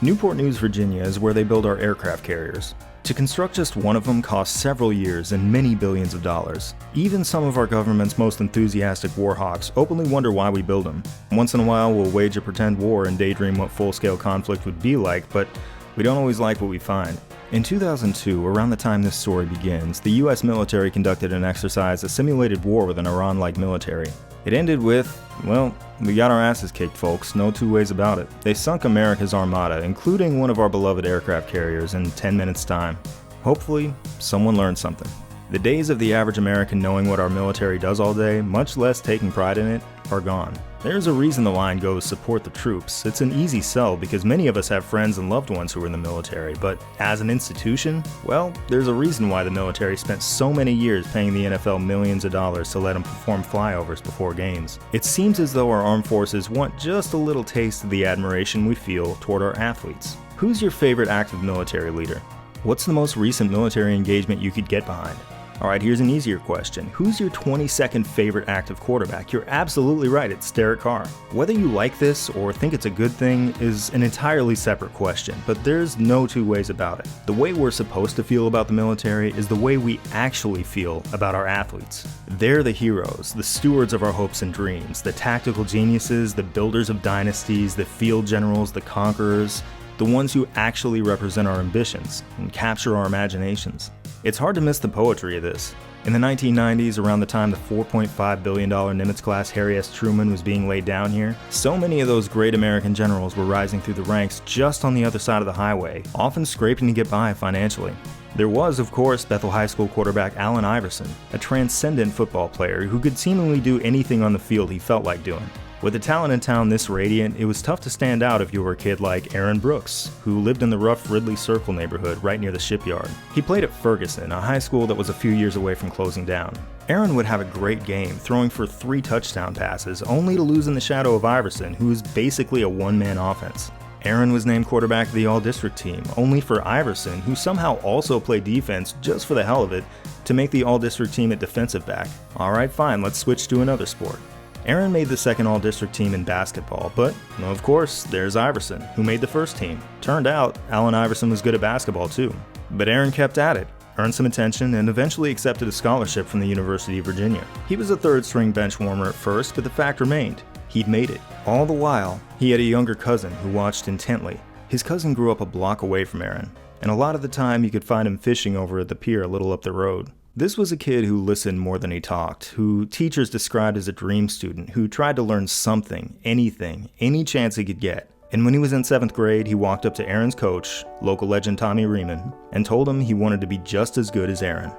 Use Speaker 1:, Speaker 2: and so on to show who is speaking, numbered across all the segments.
Speaker 1: Newport News, Virginia is where they build our aircraft carriers. To construct just one of them costs several years and many billions of dollars. Even some of our government's most enthusiastic war hawks openly wonder why we build them. Once in a while we'll wage a pretend war and daydream what full-scale conflict would be like, but we don't always like what we find. In 2002, around the time this story begins, the US military conducted an exercise, a simulated war with an Iran-like military. It ended with, well, we got our asses kicked, folks, no two ways about it. They sunk America's armada, including one of our beloved aircraft carriers, in 10 minutes' time. Hopefully, someone learned something. The days of the average American knowing what our military does all day, much less taking pride in it, are gone. There's a reason the line goes, support the troops. It's an easy sell because many of us have friends and loved ones who are in the military, but as an institution, well, there's a reason why the military spent so many years paying the NFL millions of dollars to let them perform flyovers before games. It seems as though our armed forces want just a little taste of the admiration we feel toward our athletes. Who's your favorite active military leader? What's the most recent military engagement you could get behind? Alright, here's an easier question. Who's your 22nd favorite active quarterback? You're absolutely right, it's Derek Carr. Whether you like this or think it's a good thing is an entirely separate question, but there's no two ways about it. The way we're supposed to feel about the military is the way we actually feel about our athletes. They're the heroes, the stewards of our hopes and dreams, the tactical geniuses, the builders of dynasties, the field generals, the conquerors, the ones who actually represent our ambitions and capture our imaginations. It's hard to miss the poetry of this. In the 1990s, around the time the $4.5 billion Nimitz-class Harry S. Truman was being laid down here, so many of those great American generals were rising through the ranks just on the other side of the highway, often scraping to get by financially. There was, of course, Bethel High School quarterback Allen Iverson, a transcendent football player who could seemingly do anything on the field he felt like doing. With a talent in town this radiant, it was tough to stand out if you were a kid like Aaron Brooks, who lived in the rough Ridley Circle neighborhood right near the shipyard. He played at Ferguson, a high school that was a few years away from closing down. Aaron would have a great game, throwing for 3 touchdown passes, only to lose in the shadow of Iverson, who was basically a one-man offense. Aaron was named quarterback of the All-District team, only for Iverson, who somehow also played defense just for the hell of it, to make the All-District team at defensive back. Alright, fine, let's switch to another sport. Aaron made the second All-District team in basketball, but, of course, there's Iverson, who made the first team. Turned out, Allen Iverson was good at basketball too. But Aaron kept at it, earned some attention, and eventually accepted a scholarship from the University of Virginia. He was a third-string bench warmer at first, but the fact remained, he'd made it. All the while, he had a younger cousin who watched intently. His cousin grew up a block away from Aaron, and a lot of the time you could find him fishing over at the pier a little up the road. This was a kid who listened more than he talked, who teachers described as a dream student, who tried to learn something, anything, any chance he could get. And when he was in 7th grade, he walked up to Aaron's coach, local legend Tommy Riemann, and told him he wanted to be just as good as Aaron.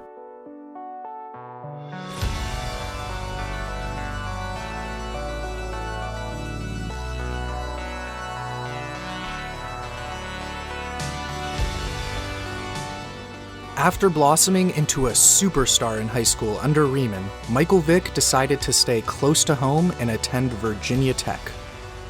Speaker 2: After blossoming into a superstar in high school under Riemann, Michael Vick decided to stay close to home and attend Virginia Tech.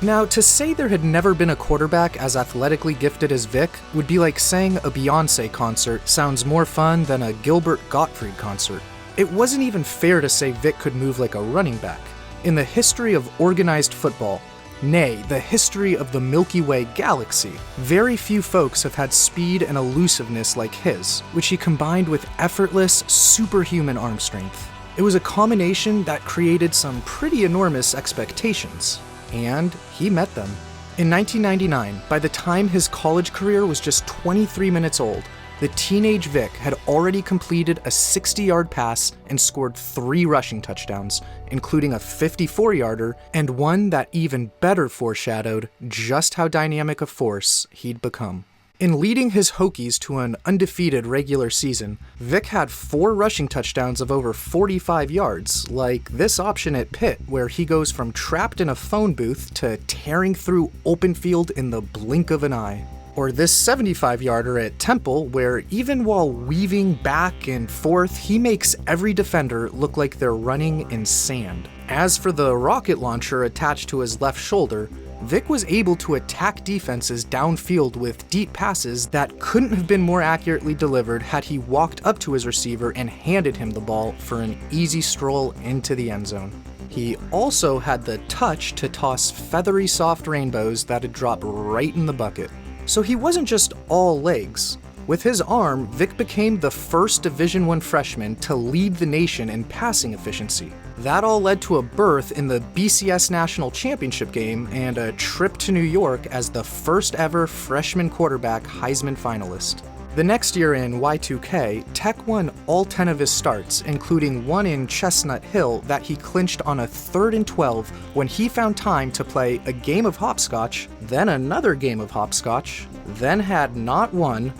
Speaker 2: Now, to say there had never been a quarterback as athletically gifted as Vick would be like saying a Beyoncé concert sounds more fun than a Gilbert Gottfried concert. It wasn't even fair to say Vick could move like a running back. In the history of organized football, nay, the history of the Milky Way galaxy, very few folks have had speed and elusiveness like his, which he combined with effortless, superhuman arm strength. It was a combination that created some pretty enormous expectations, and he met them. In 1999, by the time his college career was just 23 minutes old, the teenage Vick had already completed a 60-yard pass and scored 3 rushing touchdowns, including a 54-yarder and one that even better foreshadowed just how dynamic a force he'd become. In leading his Hokies to an undefeated regular season, Vick had 4 rushing touchdowns of over 45 yards, like this option at Pitt, where he goes from trapped in a phone booth to tearing through open field in the blink of an eye. Or this 75-yarder at Temple, where even while weaving back and forth, he makes every defender look like they're running in sand. As for the rocket launcher attached to his left shoulder, Vick was able to attack defenses downfield with deep passes that couldn't have been more accurately delivered had he walked up to his receiver and handed him the ball for an easy stroll into the end zone. He also had the touch to toss feathery soft rainbows that'd drop right in the bucket. So he wasn't just all legs. With his arm, Vick became the first Division I freshman to lead the nation in passing efficiency. That all led to a berth in the BCS National Championship game and a trip to New York as the first ever freshman quarterback Heisman finalist. The next year in Y2K, Tech won all 10 of his starts, including one in Chestnut Hill that he clinched on a 3rd and 12 when he found time to play a game of hopscotch, then another game of hopscotch, then had not one,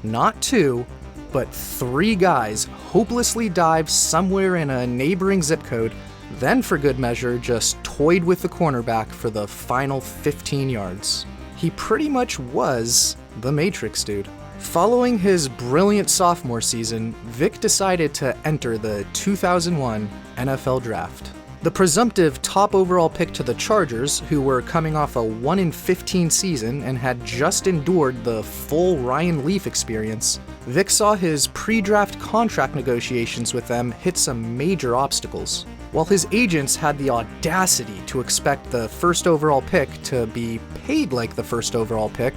Speaker 2: not two, but 3 guys hopelessly dive somewhere in a neighboring zip code, then for good measure just toyed with the cornerback for the final 15 yards. He pretty much was the Matrix dude. Following his brilliant sophomore season, Vick decided to enter the 2001 NFL Draft. The presumptive top overall pick to the Chargers, who were coming off a 1-15 season and had just endured the full Ryan Leaf experience, Vick saw his pre-draft contract negotiations with them hit some major obstacles. While his agents had the audacity to expect the first overall pick to be paid like the first overall pick,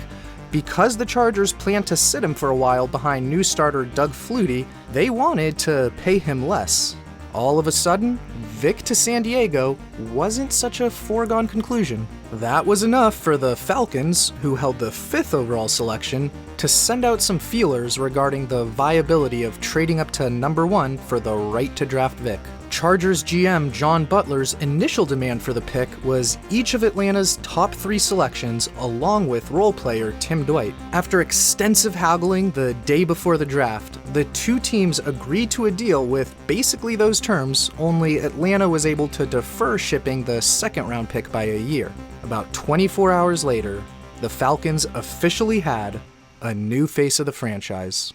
Speaker 2: because the Chargers planned to sit him for a while behind new starter Doug Flutie, they wanted to pay him less. All of a sudden, Vick to San Diego wasn't such a foregone conclusion. That was enough for the Falcons, who held the 5th overall selection, to send out some feelers regarding the viability of trading up to number 1 for the right to draft Vick. Chargers GM John Butler's initial demand for the pick was each of Atlanta's top 3 selections along with role player Tim Dwight. After extensive haggling the day before the draft, the 2 teams agreed to a deal with basically those terms, only Atlanta was able to defer shipping the 2nd round pick by a year. About 24 hours later, the Falcons officially had a new face of the franchise.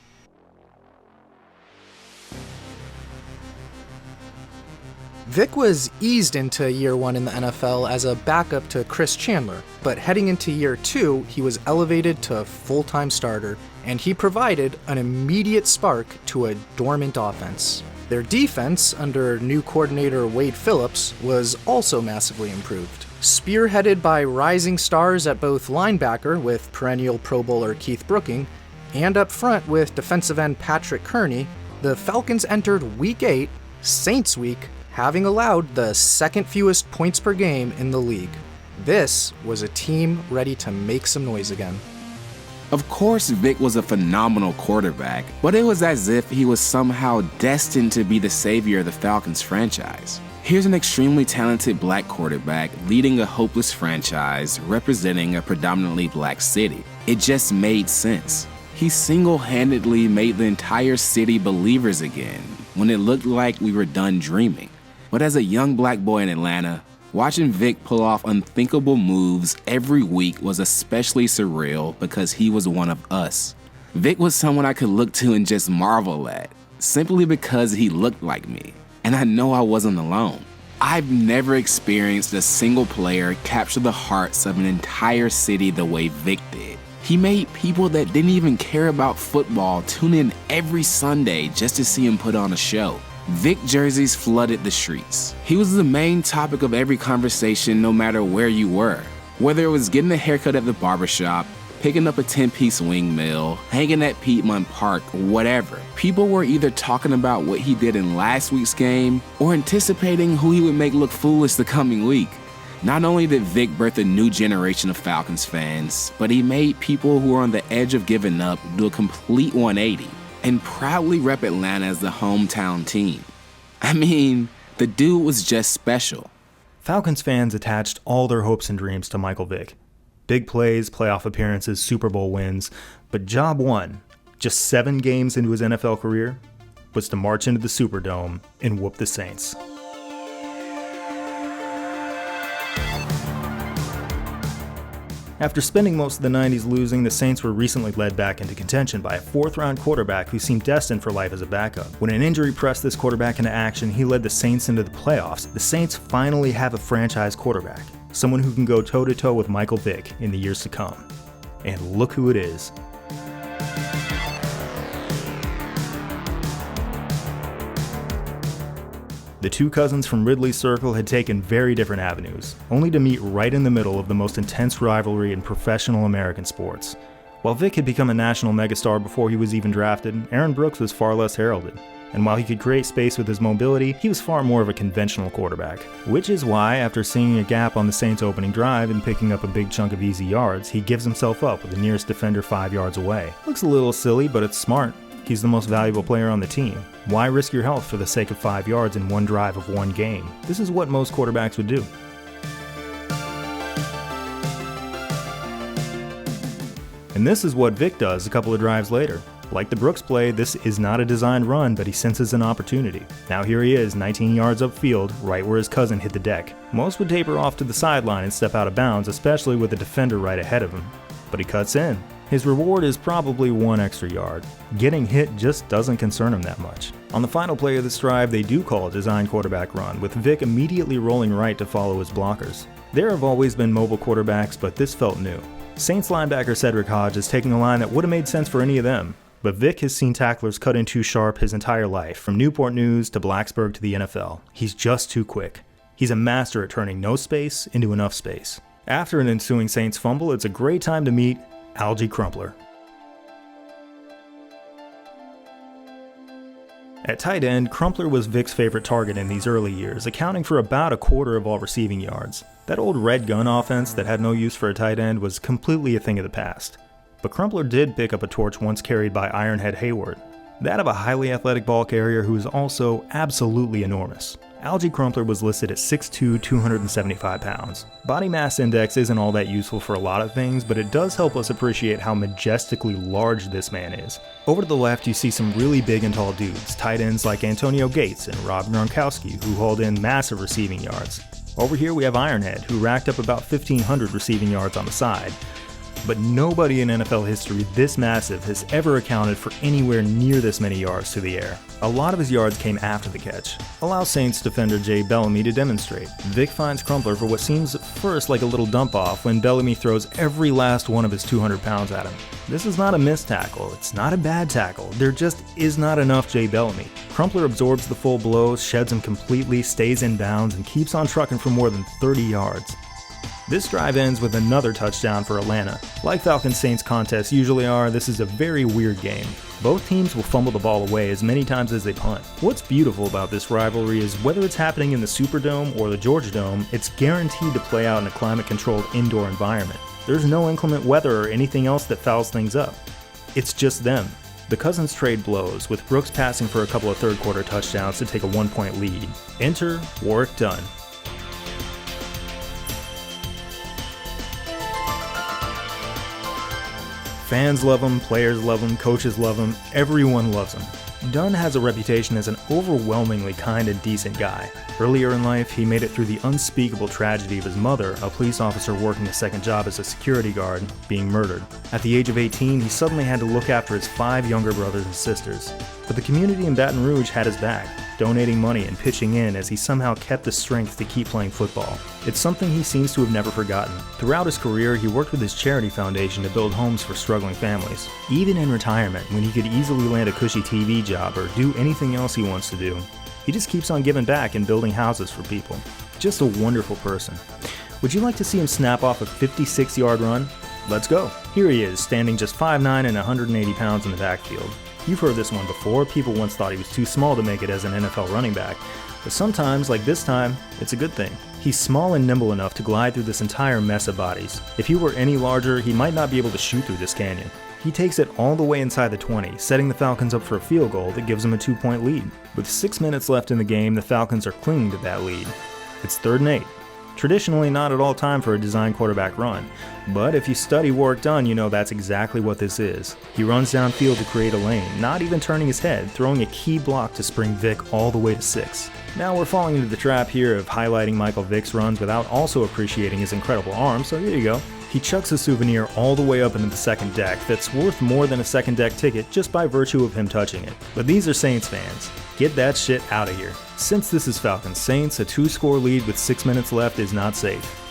Speaker 2: Vick was eased into year 1 in the NFL as a backup to Chris Chandler, but heading into year 2, he was elevated to full-time starter, and he provided an immediate spark to a dormant offense. Their defense, under new coordinator Wade Phillips, was also massively improved. Spearheaded by rising stars at both linebacker with perennial Pro Bowler Keith Brooking, and up front with defensive end Patrick Kearney, the Falcons entered Week 8, Saints Week, having allowed the 2nd fewest points per game in the league. This was a team ready to make some noise again.
Speaker 3: Of course, Vick was a phenomenal quarterback, but it was as if he was somehow destined to be the savior of the Falcons franchise. Here's an extremely talented black quarterback leading a hopeless franchise representing a predominantly black city. It just made sense. He single-handedly made the entire city believers again when it looked like we were done dreaming. But as a young black boy in Atlanta, watching Vick pull off unthinkable moves every week was especially surreal because he was one of us. Vick was someone I could look to and just marvel at, simply because he looked like me. And I know I wasn't alone. I've never experienced a single player capture the hearts of an entire city the way Vick did. He made people that didn't even care about football tune in every Sunday just to see him put on a show. Vick jerseys flooded the streets. He was the main topic of every conversation no matter where you were. Whether it was getting a haircut at the barbershop, picking up a 10-piece wing meal, hanging at Piedmont Park, whatever. People were either talking about what he did in last week's game or anticipating who he would make look foolish the coming week. Not only did Vick birth a new generation of Falcons fans, but he made people who were on the edge of giving up do a complete 180 and proudly rep Atlanta as the hometown team. I mean, the dude was just special.
Speaker 1: Falcons fans attached all their hopes and dreams to Michael Vick. Big plays, playoff appearances, Super Bowl wins, but job one, just 7 games into his NFL career, was to march into the Superdome and whoop the Saints. After spending most of the 90s losing, the Saints were recently led back into contention by a 4th-round quarterback who seemed destined for life as a backup. When an injury pressed this quarterback into action, he led the Saints into the playoffs. The Saints finally have a franchise quarterback, someone who can go toe-to-toe with Michael Vick in the years to come. And look who it is. The two cousins from Ridley's circle had taken very different avenues, only to meet right in the middle of the most intense rivalry in professional American sports. While Vick had become a national megastar before he was even drafted, Aaron Brooks was far less heralded. And while he could create space with his mobility, he was far more of a conventional quarterback. Which is why, after seeing a gap on the Saints' opening drive and picking up a big chunk of easy yards, he gives himself up with the nearest defender 5 yards away. Looks a little silly, but it's smart. He's the most valuable player on the team. Why risk your health for the sake of 5 yards in one drive of one game? This is what most quarterbacks would do. And this is what Vick does a couple of drives later. Like the Brooks play, this is not a designed run, but he senses an opportunity. Now here he is, 19 yards upfield, right where his cousin hit the deck. Most would taper off to the sideline and step out of bounds, especially with the defender right ahead of him. But he cuts in. His reward is probably 1 extra yard. Getting hit just doesn't concern him that much. On the final play of this drive, they do call a designed quarterback run, with Vick immediately rolling right to follow his blockers. There have always been mobile quarterbacks, but this felt new. Saints linebacker Cedric Hodge is taking a line that would have made sense for any of them. But Vick has seen tacklers cut in too sharp his entire life, from Newport News to Blacksburg to the NFL. He's just too quick. He's a master at turning no space into enough space. After an ensuing Saints fumble, it's a great time to meet Alge Crumpler. At tight end, Crumpler was Vick's favorite target in these early years, accounting for about a quarter of all receiving yards. That old red gun offense that had no use for a tight end was completely a thing of the past. But Crumpler did pick up a torch once carried by Ironhead Hayward, that of a highly athletic ball carrier who is also absolutely enormous. Alge Crumpler was listed at 6'2", 275 pounds. Body mass index isn't all that useful for a lot of things, but it does help us appreciate how majestically large this man is. Over to the left, you see some really big and tall dudes, tight ends like Antonio Gates and Rob Gronkowski, who hauled in massive receiving yards. Over here we have Ironhead, who racked up about 1,500 receiving yards on the side. But nobody in NFL history this massive has ever accounted for anywhere near this many yards through the air. A lot of his yards came after the catch. Allow Saints defender Jay Bellamy to demonstrate. Vick finds Crumpler for what seems at first like a little dump-off when Bellamy throws every last one of his 200 pounds at him. This is not a missed tackle, it's not a bad tackle, there just is not enough Jay Bellamy. Crumpler absorbs the full blow, sheds him completely, stays in bounds, and keeps on trucking for more than 30 yards. This drive ends with another touchdown for Atlanta. Like Falcons-Saints contests usually are, this is a very weird game. Both teams will fumble the ball away as many times as they punt. What's beautiful about this rivalry is whether it's happening in the Superdome or the Georgia Dome, it's guaranteed to play out in a climate-controlled indoor environment. There's no inclement weather or anything else that fouls things up. It's just them. The Cousins trade blows, with Brooks passing for a couple of third-quarter touchdowns to take a 1-point lead. Enter Warrick Dunn. Fans love him, players love him, coaches love him, everyone loves him. Dunn has a reputation as an overwhelmingly kind and decent guy. Earlier in life, he made it through the unspeakable tragedy of his mother, a police officer working a second job as a security guard, being murdered. At the age of 18, he suddenly had to look after his 5 younger brothers and sisters. But the community in Baton Rouge had his back, donating money and pitching in as he somehow kept the strength to keep playing football. It's something he seems to have never forgotten. Throughout his career, he worked with his charity foundation to build homes for struggling families. Even in retirement, when he could easily land a cushy TV job or do anything else he wants to do, he just keeps on giving back and building houses for people. Just a wonderful person. Would you like to see him snap off a 56-yard run? Let's go. Here he is, standing just 5'9" and 180 pounds in the backfield. You've heard this one before. People once thought he was too small to make it as an NFL running back. But sometimes, like this time, it's a good thing. He's small and nimble enough to glide through this entire mess of bodies. If he were any larger, he might not be able to shoot through this canyon. He takes it all the way inside the 20, setting the Falcons up for a field goal that gives them a 2-point lead. With 6 minutes left in the game, the Falcons are clinging to that lead. It's 3rd and 8. Traditionally not at all time for a designed quarterback run, but if you study Warrick Dunn, you know that's exactly what this is. He runs downfield to create a lane, not even turning his head, throwing a key block to spring Vick all the way to 6. Now we're falling into the trap here of highlighting Michael Vick's runs without also appreciating his incredible arm, so here you go. He chucks a souvenir all the way up into the second deck that's worth more than a second deck ticket just by virtue of him touching it. But these are Saints fans. Get that shit out of here. Since this is Falcons Saints, a 2-score lead with 6 minutes left is not safe.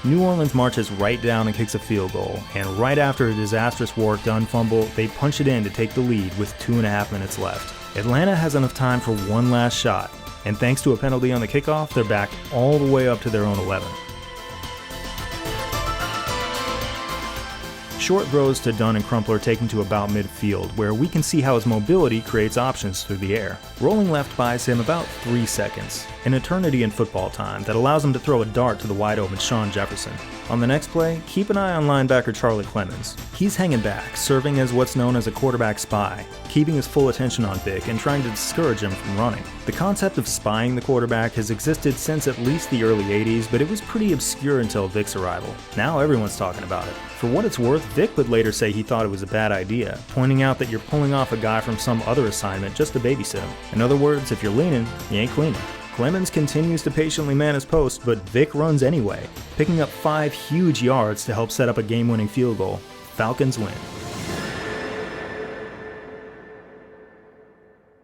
Speaker 1: New Orleans marches right down and kicks a field goal, and right after a disastrous Warrick Dunn fumble, they punch it in to take the lead with 2.5 minutes left. Atlanta has enough time for one last shot, and thanks to a penalty on the kickoff, they're back all the way up to their own 11. Short throws to Dunn and Crumpler take him to about midfield, where we can see how his mobility creates options through the air. Rolling left buys him about 3 seconds, an eternity in football time that allows him to throw a dart to the wide open Shawn Jefferson. On the next play, keep an eye on linebacker Charlie Clemens. He's hanging back, serving as what's known as a quarterback spy, keeping his full attention on Vick and trying to discourage him from running. The concept of spying the quarterback has existed since at least the early 80s, but it was pretty obscure until Vick's arrival. Now everyone's talking about it. For what it's worth, Vick would later say he thought it was a bad idea, pointing out that you're pulling off a guy from some other assignment just to babysit him. In other words, if you're leaning, you ain't cleaning. Clemens continues to patiently man his post, but Vick runs anyway, picking up 5 huge yards to help set up a game-winning field goal. Falcons win.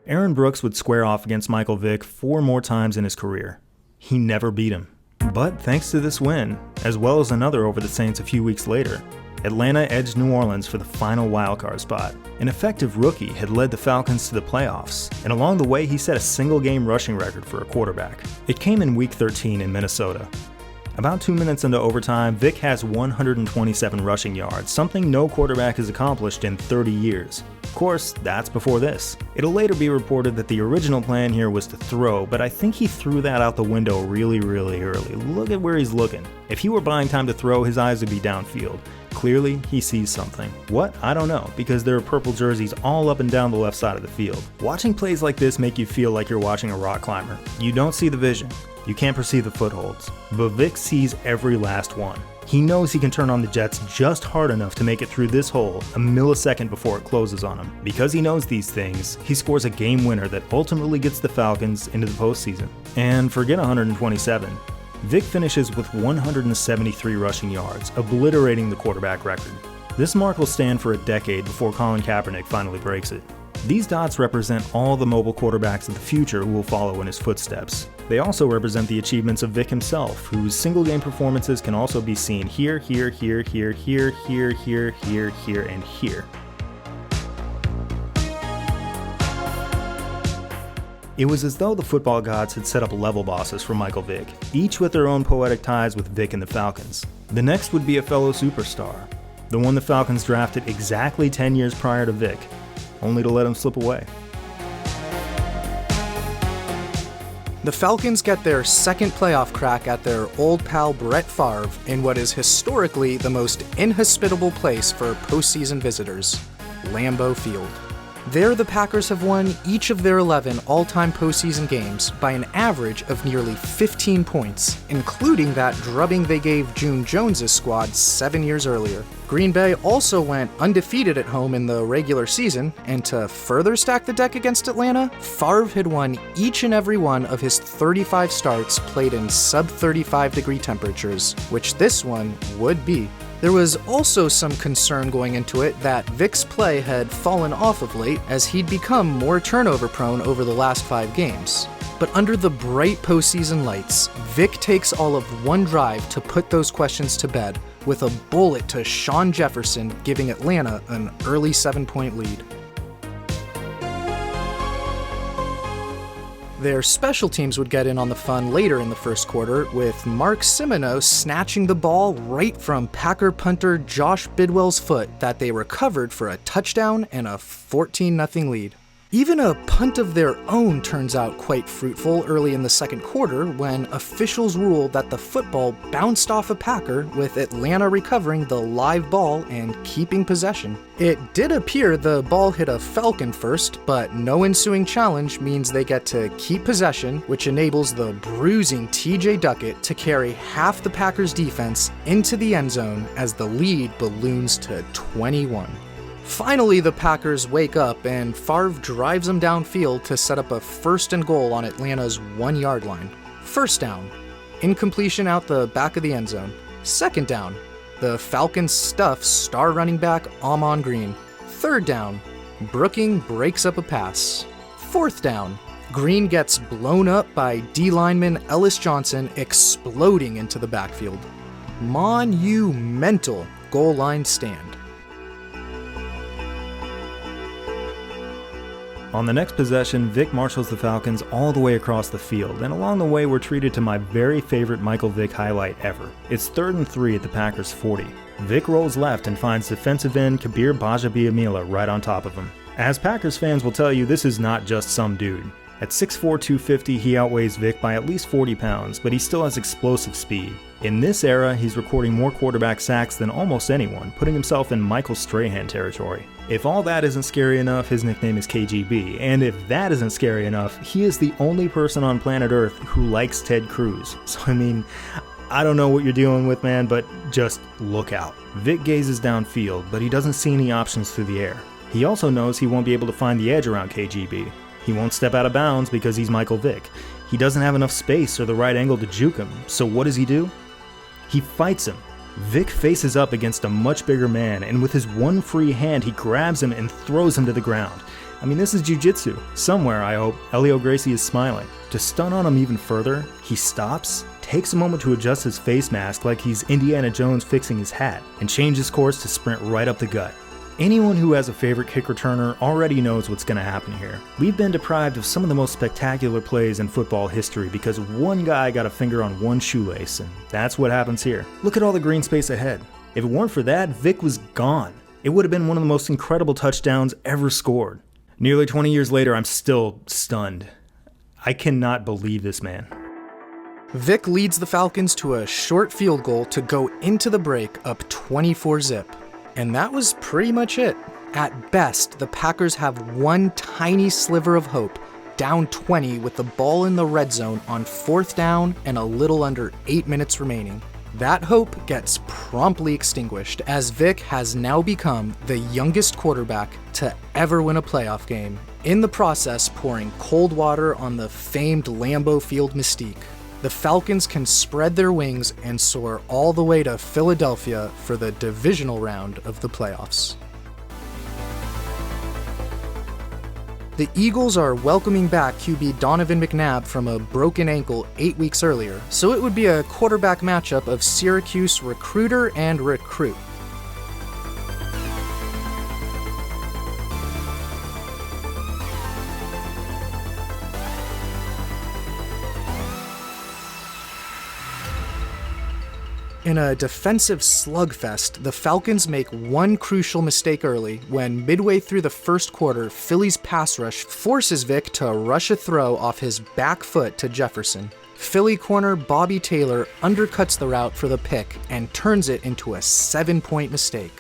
Speaker 1: Aaron Brooks would square off against Michael Vick 4 more times in his career. He never beat him. But thanks to this win, as well as another over the Saints a few weeks later, Atlanta edged New Orleans for the final wildcard spot. An effective rookie had led the Falcons to the playoffs, and along the way he set a single-game rushing record for a quarterback. It came in Week 13 in Minnesota. About 2 minutes into overtime, Vick has 127 rushing yards, something no quarterback has accomplished in 30 years. Of course, that's before this. It'll later be reported that the original plan here was to throw, but I think he threw that out the window really early. Look at where he's looking. If he were buying time to throw, his eyes would be downfield. Clearly, he sees something. What? I don't know, because there are purple jerseys all up and down the left side of the field. Watching plays like this make you feel like you're watching a rock climber. You don't see the vision. You can't perceive the footholds. But Vick sees every last one. He knows he can turn on the Jets just hard enough to make it through this hole a millisecond before it closes on him. Because he knows these things, he scores a game winner that ultimately gets the Falcons into the postseason. And forget 127. Vick finishes with 173 rushing yards, obliterating the quarterback record. This mark will stand for a decade before Colin Kaepernick finally breaks it. These dots represent all the mobile quarterbacks of the future who will follow in his footsteps. They also represent the achievements of Vick himself, whose single-game performances can also be seen here, and here. It was as though the football gods had set up level bosses for Michael Vick, each with their own poetic ties with Vick and the Falcons. The next would be a fellow superstar, the one the Falcons drafted exactly 10 years prior to Vick, only to let him slip away.
Speaker 2: The Falcons get their second playoff crack at their old pal Brett Favre in what is historically the most inhospitable place for postseason visitors, Lambeau Field. There, the Packers have won each of their 11 all-time postseason games by an average of nearly 15 points, including that drubbing they gave June Jones' squad 7 years earlier. Green Bay also went undefeated at home in the regular season, and to further stack the deck against Atlanta, Favre had won each and every one of his 35 starts played in sub-35 degree temperatures, which this one would be. There was also some concern going into it that Vick's play had fallen off of late as he'd become more turnover prone over the last 5 games. But under the bright postseason lights, Vick takes all of one drive to put those questions to bed, with a bullet to Shawn Jefferson giving Atlanta an early 7-point lead. Their special teams would get in on the fun later in the first quarter, with Mark Simoneau snatching the ball right from Packer punter Josh Bidwell's foot that they recovered for a touchdown and a 14-0 lead. Even a punt of their own turns out quite fruitful early in the second quarter when officials ruled that the football bounced off a Packer, with Atlanta recovering the live ball and keeping possession. It did appear the ball hit a Falcon first, but no ensuing challenge means they get to keep possession, which enables the bruising TJ Duckett to carry half the Packers' defense into the end zone as the lead balloons to 21. Finally, the Packers wake up and Favre drives them downfield to set up a 1st and goal on Atlanta's 1-yard line. First down, incompletion out the back of the end zone. Second down, the Falcons stuff star running back Ahman Green. Third down, Brooking breaks up a pass. Fourth down, Green gets blown up by D-lineman Ellis Johnson exploding into the backfield. Monumental goal line stand.
Speaker 1: On the next possession, Vick marshals the Falcons all the way across the field, and along the way we're treated to my very favorite Michael Vick highlight ever. It's 3rd and 3 at the Packers' 40. Vick rolls left and finds defensive end Kabir Bajabiamila right on top of him. As Packers fans will tell you, this is not just some dude. At 6'4", 250, he outweighs Vick by at least 40 pounds, but he still has explosive speed. In this era, he's recording more quarterback sacks than almost anyone, putting himself in Michael Strahan territory. If all that isn't scary enough, his nickname is KGB, and if that isn't scary enough, he is the only person on planet Earth who likes Ted Cruz. So I don't know what you're dealing with, man, but just look out. Vick gazes downfield, but he doesn't see any options through the air. He also knows he won't be able to find the edge around KGB. He won't step out of bounds because he's Michael Vick. He doesn't have enough space or the right angle to juke him, so what does he do? He fights him. Vick faces up against a much bigger man, and with his one free hand, he grabs him and throws him to the ground. This is jiu-jitsu. Somewhere, I hope, Elio Gracie is smiling. To stun on him even further, he stops, takes a moment to adjust his face mask like he's Indiana Jones fixing his hat, and changes course to sprint right up the gut. Anyone who has a favorite kick returner already knows what's going to happen here. We've been deprived of some of the most spectacular plays in football history because one guy got a finger on one shoelace, and that's what happens here. Look at all the green space ahead. If it weren't for that, Vick was gone. It would have been one of the most incredible touchdowns ever scored. Nearly 20 years later, I'm still stunned. I cannot believe this man.
Speaker 2: Vick leads the Falcons to a short field goal to go into the break up 24-zip. And that was pretty much it. At best, the Packers have one tiny sliver of hope, down 20 with the ball in the red zone on 4th down and a little under 8 minutes remaining. That hope gets promptly extinguished as Vick has now become the youngest quarterback to ever win a playoff game, in the process pouring cold water on the famed Lambeau Field mystique. The Falcons can spread their wings and soar all the way to Philadelphia for the divisional round of the playoffs. The Eagles are welcoming back QB Donovan McNabb from a broken ankle 8 weeks earlier, so it would be a quarterback matchup of Syracuse recruiter and recruit. In a defensive slugfest, the Falcons make one crucial mistake early when midway through the first quarter, Philly's pass rush forces Vick to rush a throw off his back foot to Jefferson. Philly corner Bobby Taylor undercuts the route for the pick and turns it into a 7-point mistake.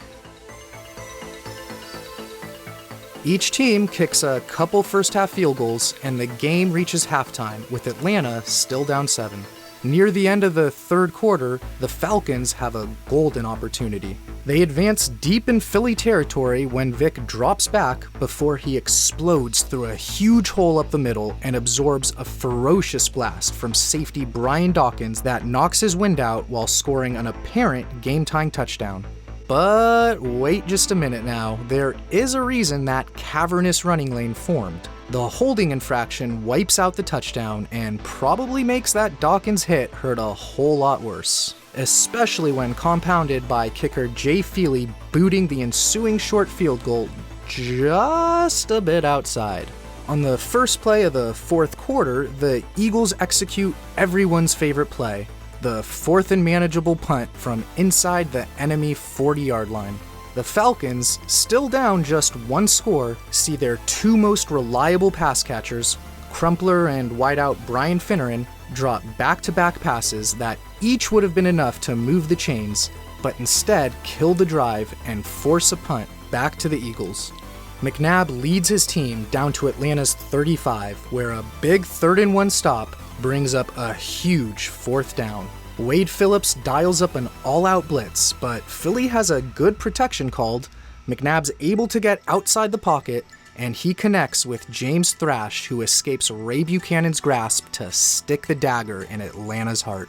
Speaker 2: Each team kicks a couple first-half field goals, and the game reaches halftime, with Atlanta still down 7. Near the end of the third quarter, the Falcons have a golden opportunity. They advance deep in Philly territory when Vick drops back before he explodes through a huge hole up the middle and absorbs a ferocious blast from safety Brian Dawkins that knocks his wind out while scoring an apparent game-tying touchdown. But wait just a minute now, there is a reason that cavernous running lane formed. The holding infraction wipes out the touchdown and probably makes that Dawkins hit hurt a whole lot worse, especially when compounded by kicker Jay Feely booting the ensuing short field goal just a bit outside. On the first play of the fourth quarter, the Eagles execute everyone's favorite play, the 4th and manageable punt from inside the enemy 40-yard line. The Falcons, still down just one score, see their two most reliable pass catchers, Crumpler and wideout Brian Finneran, drop back-to-back passes that each would have been enough to move the chains, but instead kill the drive and force a punt back to the Eagles. McNabb leads his team down to Atlanta's 35, where a big 3rd and 1 stop brings up a huge 4th down. Wade Phillips dials up an all-out blitz, but Philly has a good protection called. McNabb's able to get outside the pocket, and he connects with James Thrash, who escapes Ray Buchanan's grasp to stick the dagger in Atlanta's heart.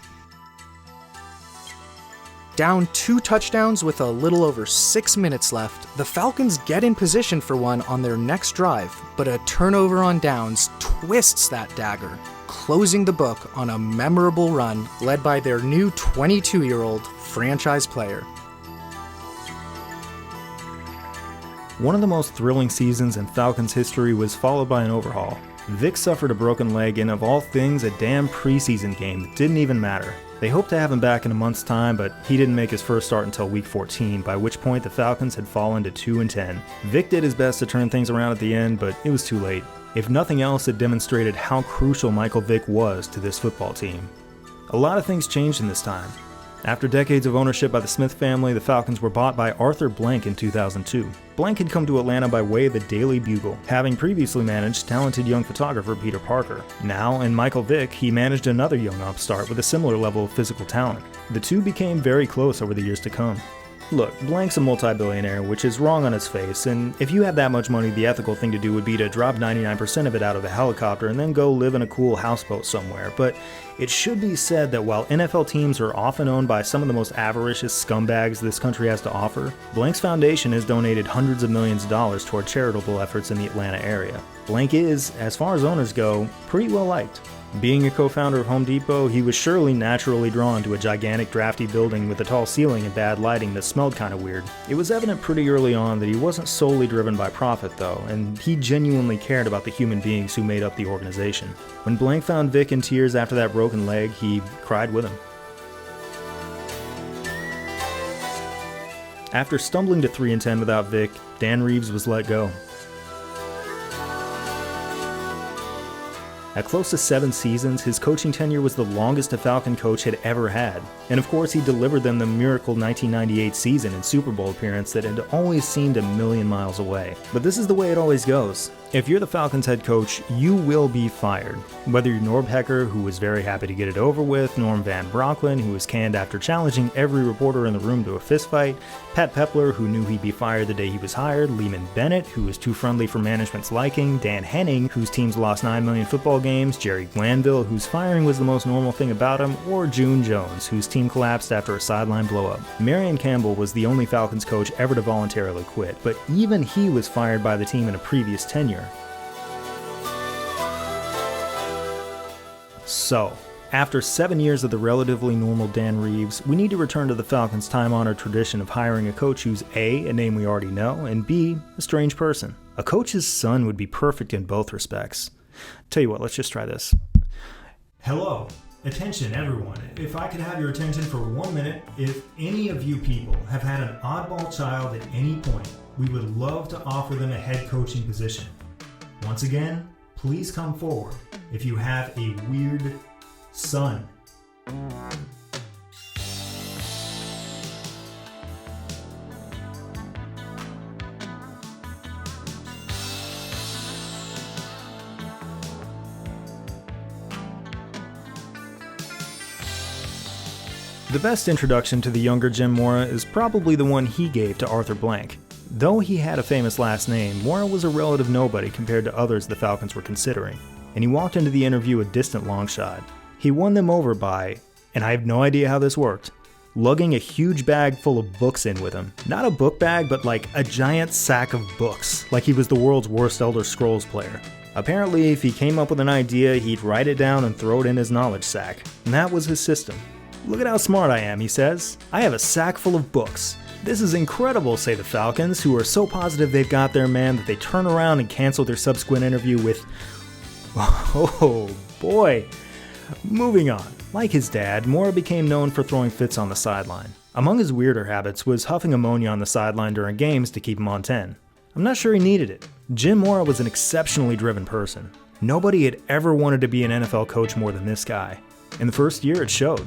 Speaker 2: Down 2 touchdowns with a little over 6 minutes left, the Falcons get in position for one on their next drive, but a turnover on downs twists that dagger, closing the book on a memorable run led by their new 22-year-old franchise player.
Speaker 1: One of the most thrilling seasons in Falcons history was followed by an overhaul. Vick suffered a broken leg in, of all things, a damn preseason game that didn't even matter. They hoped to have him back in a month's time, but he didn't make his first start until week 14, by which point the Falcons had fallen to 2-10. Vick did his best to turn things around at the end, but it was too late. If nothing else, it demonstrated how crucial Michael Vick was to this football team. A lot of things changed in this time. After decades of ownership by the Smith family, the Falcons were bought by Arthur Blank in 2002. Blank had come to Atlanta by way of the Daily Bugle, having previously managed talented young photographer Peter Parker. Now, in Michael Vick, he managed another young upstart with a similar level of physical talent. The two became very close over the years to come. Look, Blank's a multi-billionaire, which is wrong on its face, and if you have that much money, the ethical thing to do would be to drop 99% of it out of a helicopter and then go live in a cool houseboat somewhere. But it should be said that while NFL teams are often owned by some of the most avaricious scumbags this country has to offer, Blank's foundation has donated hundreds of millions of dollars toward charitable efforts in the Atlanta area. Blank is, as far as owners go, pretty well liked. Being a co-founder of Home Depot, he was surely naturally drawn to a gigantic drafty building with a tall ceiling and bad lighting that smelled kinda weird. It was evident pretty early on that he wasn't solely driven by profit though, and he genuinely cared about the human beings who made up the organization. When Blank found Vick in tears after that broken leg, he cried with him. After stumbling to 3-10 without Vick, Dan Reeves was let go. At close to 7 seasons, his coaching tenure was the longest a Falcon coach had ever had. And of course, he delivered them the miracle 1998 season and Super Bowl appearance that had always seemed a million miles away. But this is the way it always goes. If you're the Falcons head coach, you will be fired. Whether you're Norb Hecker, who was very happy to get it over with, Norm Van Brocklin, who was canned after challenging every reporter in the room to a fistfight, Pat Pepler, who knew he'd be fired the day he was hired, Lehman Bennett, who was too friendly for management's liking, Dan Henning, whose teams lost 9 million football games, Jerry Glanville, whose firing was the most normal thing about him, or June Jones, whose team collapsed after a sideline blow-up. Marion Campbell was the only Falcons coach ever to voluntarily quit, but even he was fired by the team in a previous tenure. So, after 7 years of the relatively normal Dan Reeves, we need to return to the Falcons' time-honored tradition of hiring a coach who's A, a name we already know, and B, a strange person. A coach's son would be perfect in both respects. Tell you what, let's just try this.
Speaker 4: Hello. Attention everyone. If I could have your attention for 1 minute, if any of you people have had an oddball child at any point, we would love to offer them a head coaching position. Once again, please come forward if you have a weird son.
Speaker 1: The best introduction to the younger Jim Mora is probably the one he gave to Arthur Blank. Though he had a famous last name, Mora was a relative nobody compared to others the Falcons were considering, and he walked into the interview a distant long shot. He won them over by, and I have no idea how this worked, lugging a huge bag full of books in with him. Not a book bag, but like a giant sack of books, like he was the world's worst Elder Scrolls player. Apparently, if he came up with an idea, he'd write it down and throw it in his knowledge sack, and that was his system. "Look at how smart I am," he says. "I have a sack full of books. This is incredible," say the Falcons, who are so positive they've got their man that they turn around and cancel their subsequent interview with, "Oh boy." Moving on. Like his dad, Mora became known for throwing fits on the sideline. Among his weirder habits was huffing ammonia on the sideline during games to keep him on 10. I'm not sure he needed it. Jim Mora was an exceptionally driven person. Nobody had ever wanted to be an NFL coach more than this guy. In the first year, it showed.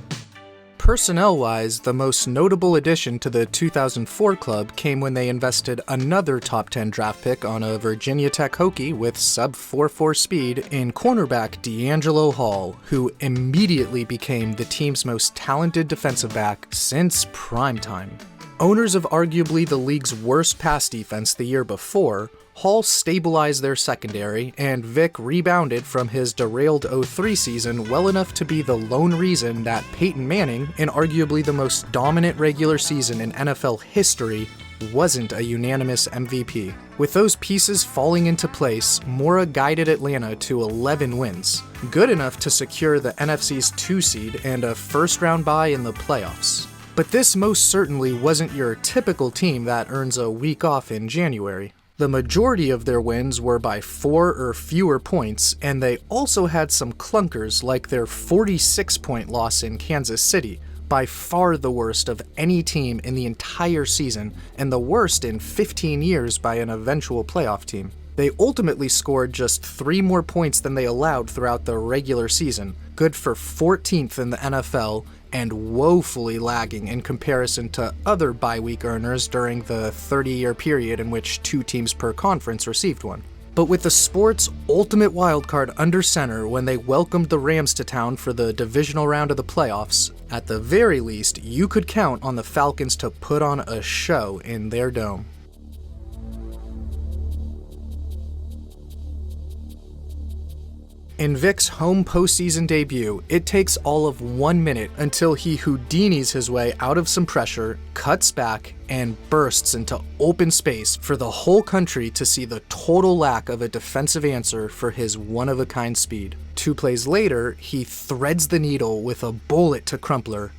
Speaker 2: Personnel-wise, the most notable addition to the 2004 club came when they invested another top 10 draft pick on a Virginia Tech Hokie with sub 4.4 speed in cornerback D'Angelo Hall, who immediately became the team's most talented defensive back since primetime. Owners of arguably the league's worst pass defense the year before, Hall stabilized their secondary, and Vick rebounded from his derailed 03 season well enough to be the lone reason that Peyton Manning, in arguably the most dominant regular season in NFL history, wasn't a unanimous MVP. With those pieces falling into place, Mora guided Atlanta to 11 wins, good enough to secure the NFC's 2 seed and a first-round bye in the playoffs. But this most certainly wasn't your typical team that earns a week off in January. The majority of their wins were by 4 or fewer points, and they also had some clunkers like their 46-point loss in Kansas City, by far the worst of any team in the entire season, and the worst in 15 years by an eventual playoff team. They ultimately scored just 3 more points than they allowed throughout the regular season, good for 14th in the NFL, and woefully lagging in comparison to other bye-week earners during the 30-year period in which 2 teams per conference received one. But with the sport's ultimate wildcard under center when they welcomed the Rams to town for the divisional round of the playoffs, at the very least, you could count on the Falcons to put on a show in their dome. In Vick's home postseason debut, it takes all of 1 minute until he Houdinis his way out of some pressure, cuts back, and bursts into open space for the whole country to see the total lack of a defensive answer for his one-of-a-kind speed. 2 plays later, he threads the needle with a bullet to Crumpler,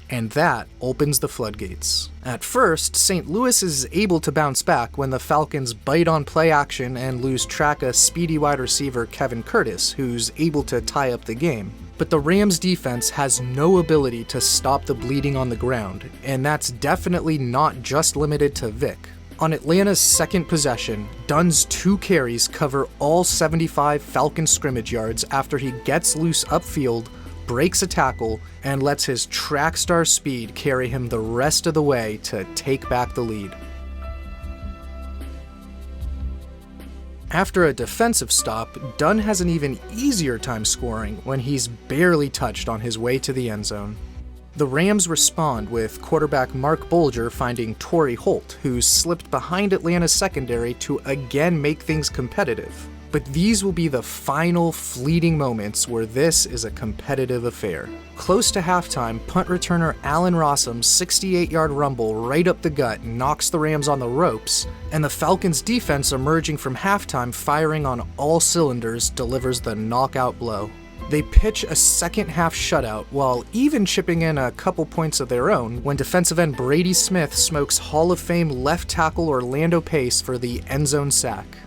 Speaker 2: and that opens the floodgates. At first, St. Louis is able to bounce back when the Falcons bite on play action and lose track of speedy wide receiver Kevin Curtis, who's able to tie up the game. But the Rams' defense has no ability to stop the bleeding on the ground, and that's definitely not just limited to Vick. On Atlanta's second possession, Dunn's 2 carries cover all 75 Falcons scrimmage yards after he gets loose upfield, breaks a tackle, and lets his track star speed carry him the rest of the way to take back the lead. After a defensive stop, Dunn has an even easier time scoring when he's barely touched on his way to the end zone. The Rams respond with quarterback Mark Bulger finding Torrey Holt, who's slipped behind Atlanta's secondary to again make things competitive. But these will be the final fleeting moments where this is a competitive affair. Close to halftime, punt returner Allen Rossum's 68-yard rumble right up the gut knocks the Rams on the ropes, and the Falcons' defense emerging from halftime firing on all cylinders delivers the knockout blow. They pitch a second-half shutout while even chipping in a couple points of their own when defensive end Brady Smith smokes Hall of Fame left tackle Orlando Pace for the end-zone sack.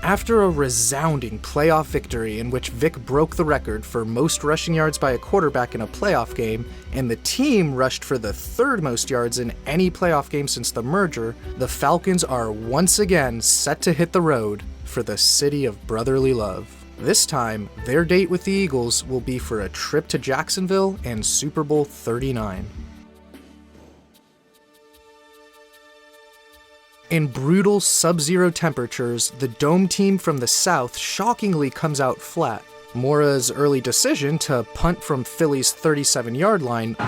Speaker 2: After a resounding playoff victory in which Vick broke the record for most rushing yards by a quarterback in a playoff game, and the team rushed for the 3rd most yards in any playoff game since the merger, the Falcons are once again set to hit the road for the city of brotherly love. This time, their date with the Eagles will be for a trip to Jacksonville and Super Bowl 39. In brutal sub-zero temperatures, the dome team from the south shockingly comes out flat. Mora's early decision to punt from Philly's 37-yard line
Speaker 5: and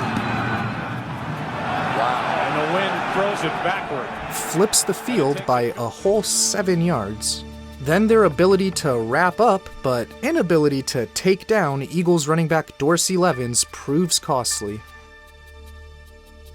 Speaker 5: the wind throws it backward.
Speaker 2: Flips the field by a whole 7 yards. Then their ability to wrap up, but inability to take down Eagles running back Dorsey Levens proves costly.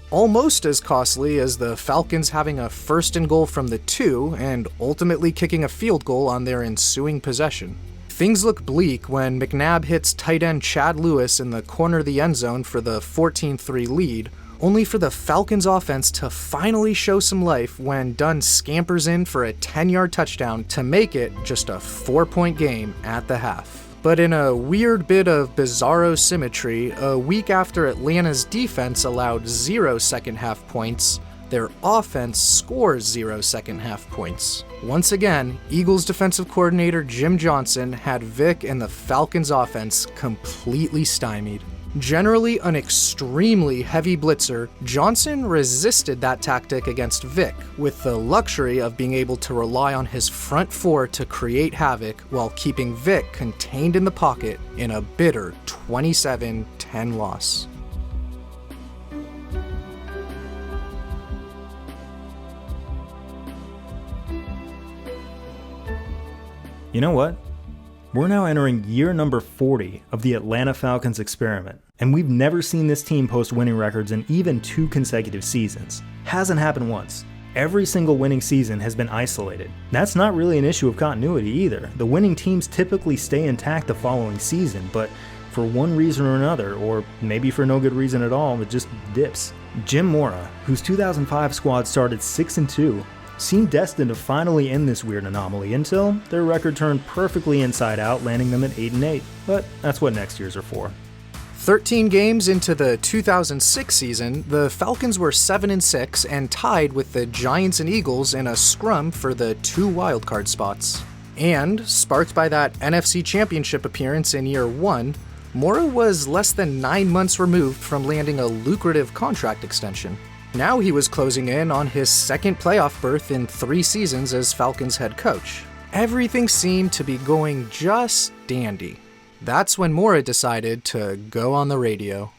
Speaker 2: Almost as costly as the Falcons having a 1st and goal from the 2 and ultimately kicking a field goal on their ensuing possession. Things look bleak when McNabb hits tight end Chad Lewis in the corner of the end zone for the 14-3 lead, only for the Falcons offense to finally show some life when Dunn scampers in for a 10-yard touchdown to make it just a 4-point game at the half. But in a weird bit of bizarro symmetry, a week after Atlanta's defense allowed 0 second-half points, their offense scores 0 second-half points. Once again, Eagles defensive coordinator Jim Johnson had Vick and the Falcons offense completely stymied. Generally an extremely heavy blitzer, Johnson resisted that tactic against Vick, with the luxury of being able to rely on his front 4 to create havoc while keeping Vick contained in the pocket in a bitter 27-10 loss.
Speaker 1: You know what? We're now entering year number 40 of the Atlanta Falcons experiment, and we've never seen this team post winning records in even 2 consecutive seasons. Hasn't happened once. Every single winning season has been isolated. That's not really an issue of continuity either. The winning teams typically stay intact the following season, but For one reason or another, or maybe for no good reason at all, it just dips. Jim Mora, whose 2005 squad started 6-2, seemed destined to finally end this weird anomaly until their record turned perfectly inside out, landing them at 8-8. But that's what next year's are for.
Speaker 2: 13 games into the 2006 season, the Falcons were 7-6 and tied with the Giants and Eagles in a scrum for the 2 wildcard spots. And, sparked by that NFC Championship appearance in year 1, Mora was less than 9 months removed from landing a lucrative contract extension. Now he was closing in on his second playoff berth in 3 seasons as Falcons head coach. Everything seemed to be going just dandy. That's when Mora decided to go on the radio.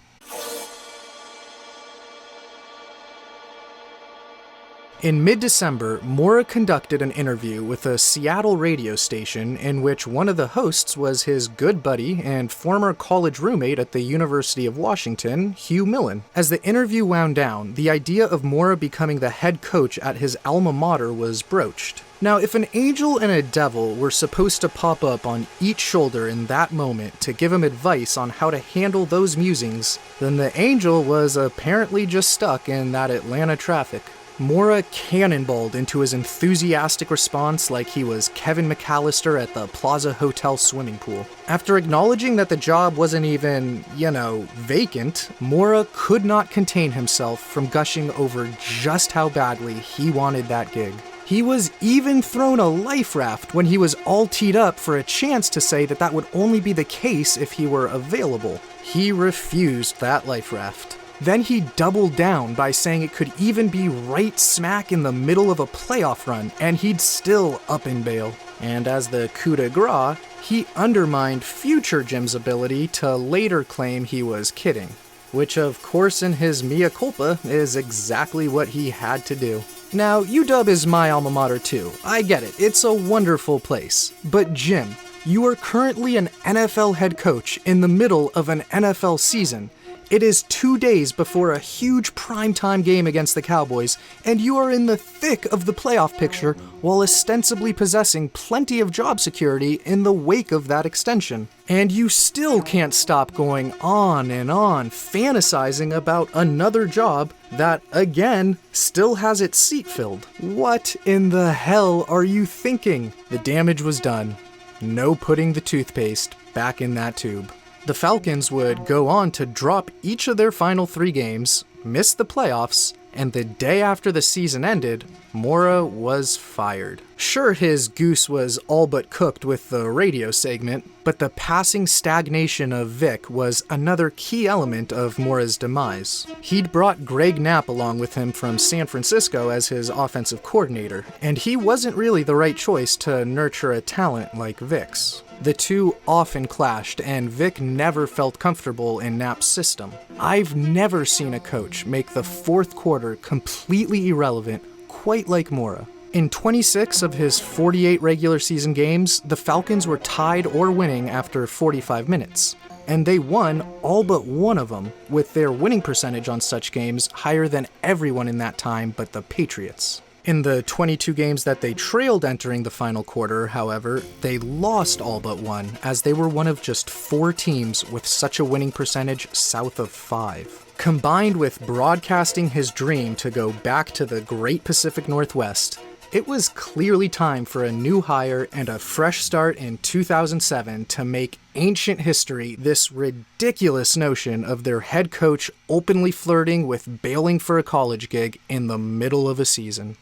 Speaker 2: In mid-December, Mora conducted an interview with a Seattle radio station in which one of the hosts was his good buddy and former college roommate at the University of Washington, Hugh Millen. As the interview wound down, the idea of Mora becoming the head coach at his alma mater was broached. Now, if an angel and a devil were supposed to pop up on each shoulder in that moment to give him advice on how to handle those musings, then the angel was apparently just stuck in that Atlanta traffic. Mora cannonballed into his enthusiastic response like he was Kevin McAllister at the Plaza Hotel swimming pool. After acknowledging that the job wasn't even, vacant, Mora could not contain himself from gushing over just how badly he wanted that gig. He was even thrown a life raft when he was all teed up for a chance to say that that would only be the case if he were available. He refused that life raft. Then he doubled down by saying it could even be right smack in the middle of a playoff run, and he'd still up and bail. And as the coup de grace, he undermined future Jim's ability to later claim he was kidding. Which, of course, in his mea culpa, is exactly what he had to do. Now, UW is my alma mater too. I get it, it's a wonderful place. But Jim, you are currently an NFL head coach in the middle of an NFL season. It is 2 days before a huge primetime game against the Cowboys, and you are in the thick of the playoff picture while ostensibly possessing plenty of job security in the wake of that extension. And you still can't stop going on and on, fantasizing about another job that, again, still has its seat filled. What in the hell are you thinking? The damage was done. No putting the toothpaste back in that tube. The Falcons would go on to drop each of their final 3 games, miss the playoffs, and the day after the season ended, Mora was fired. Sure, his goose was all but cooked with the radio segment, but the passing stagnation of Vick was another key element of Mora's demise. He'd brought Greg Knapp along with him from San Francisco as his offensive coordinator, and he wasn't really the right choice to nurture a talent like Vick's. The two often clashed, and Vick never felt comfortable in Knapp's system. I've never seen a coach make the fourth quarter completely irrelevant quite like Mora. In 26 of his 48 regular season games, the Falcons were tied or winning after 45 minutes. And they won all but one of them, with their winning percentage on such games higher than everyone in that time but the Patriots. In the 22 games that they trailed entering the final quarter, however, they lost all but one, as they were one of just 4 teams with such a winning percentage south of 5. Combined with broadcasting his dream to go back to the Great Pacific Northwest, it was clearly time for a new hire and a fresh start in 2007 to make ancient history this ridiculous notion of their head coach openly flirting with bailing for a college gig in the middle of a season.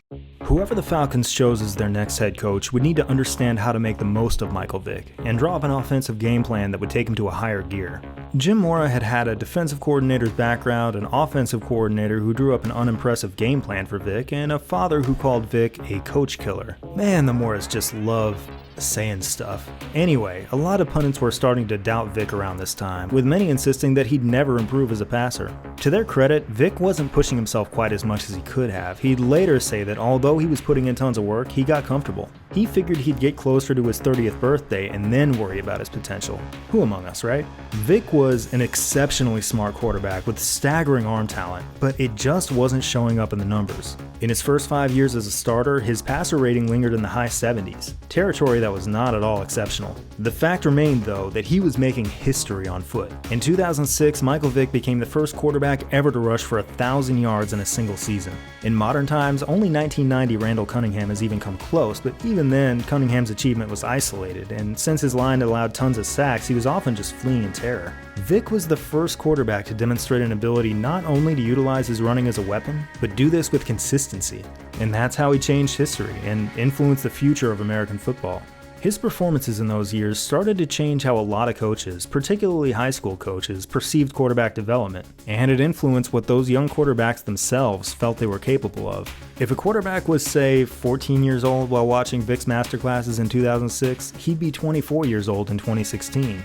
Speaker 1: Whoever the Falcons chose as their next head coach would need to understand how to make the most of Michael Vick and draw up an offensive game plan that would take him to a higher gear. Jim Mora had had a defensive coordinator's background, an offensive coordinator who drew up an unimpressive game plan for Vick, and a father who called Vick a coach killer. Man, the Moras just love saying stuff. Anyway, a lot of pundits were starting to doubt Vick around this time, with many insisting that he'd never improve as a passer. To their credit, Vick wasn't pushing himself quite as much as he could have. He'd later say that although he was putting in tons of work, he got comfortable. He figured he'd get closer to his 30th birthday and then worry about his potential. Who among us, right? Vick was an exceptionally smart quarterback with staggering arm talent, but it just wasn't showing up in the numbers. In his first 5 years as a starter, his passer rating lingered in the high 70s, territory that that was not at all exceptional. The fact remained, though, that he was making history on foot. In 2006, Michael Vick became the first quarterback ever to rush for 1,000 yards in a single season. In modern times, only 1990 Randall Cunningham has even come close, but even then, Cunningham's achievement was isolated, and since his line allowed tons of sacks, he was often just fleeing in terror. Vick was the first quarterback to demonstrate an ability not only to utilize his running as a weapon, but do this with consistency. And that's how he changed history and influenced the future of American football. His performances in those years started to change how a lot of coaches, particularly high school coaches, perceived quarterback development, and it influenced what those young quarterbacks themselves felt they were capable of. If a quarterback was, say, 14 years old while watching Vick's masterclasses in 2006, he'd be 24 years old in 2016.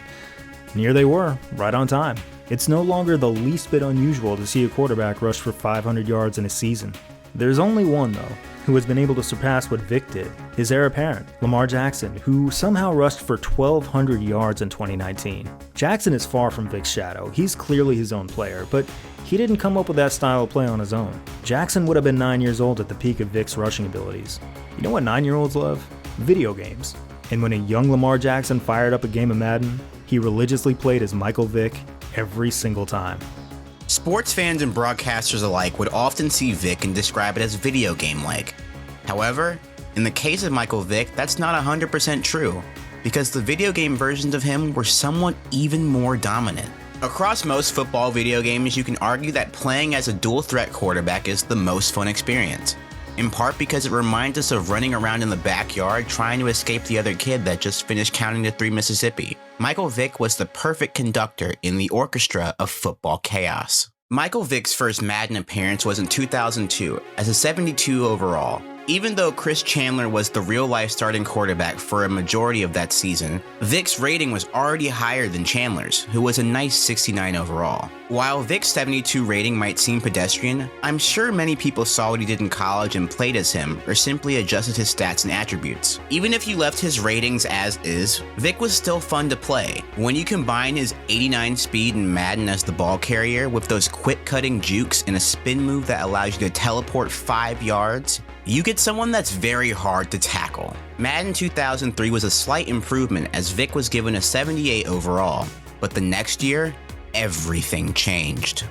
Speaker 1: And here they were, right on time. It's no longer the least bit unusual to see a quarterback rush for 500 yards in a season. There's only one, though, who has been able to surpass what Vick did, his heir apparent, Lamar Jackson, who somehow rushed for 1,200 yards in 2019. Jackson is far from Vick's shadow. He's clearly his own player, but he didn't come up with that style of play on his own. Jackson would have been 9 years old at the peak of Vick's rushing abilities. You know what 9-year-olds love? Video games. And when a young Lamar Jackson fired up a game of Madden, he religiously played as Michael Vick every single time.
Speaker 6: Sports fans and broadcasters alike would often see Vick and describe it as video game-like. However, in the case of Michael Vick, that's not 100% true, because the video game versions of him were somewhat even more dominant. Across most football video games, you can argue that playing as a dual-threat quarterback is the most fun experience, in part because it reminds us of running around in the backyard trying to escape the other kid that just finished counting to 3 Mississippi. Michael Vick was the perfect conductor in the orchestra of football chaos. Michael Vick's first Madden appearance was in 2002 as a 72 overall. Even though Chris Chandler was the real-life starting quarterback for a majority of that season, Vick's rating was already higher than Chandler's, who was a nice 69 overall. While Vick's 72 rating might seem pedestrian, I'm sure many people saw what he did in college and played as him, or simply adjusted his stats and attributes. Even if you left his ratings as is, Vick was still fun to play. When you combine his 89 speed in Madden as the ball carrier with those quick-cutting jukes and a spin move that allows you to teleport 5 yards, you get someone that's very hard to tackle. Madden 2003 was a slight improvement as Vick was given a 78 overall, but the next year, everything changed.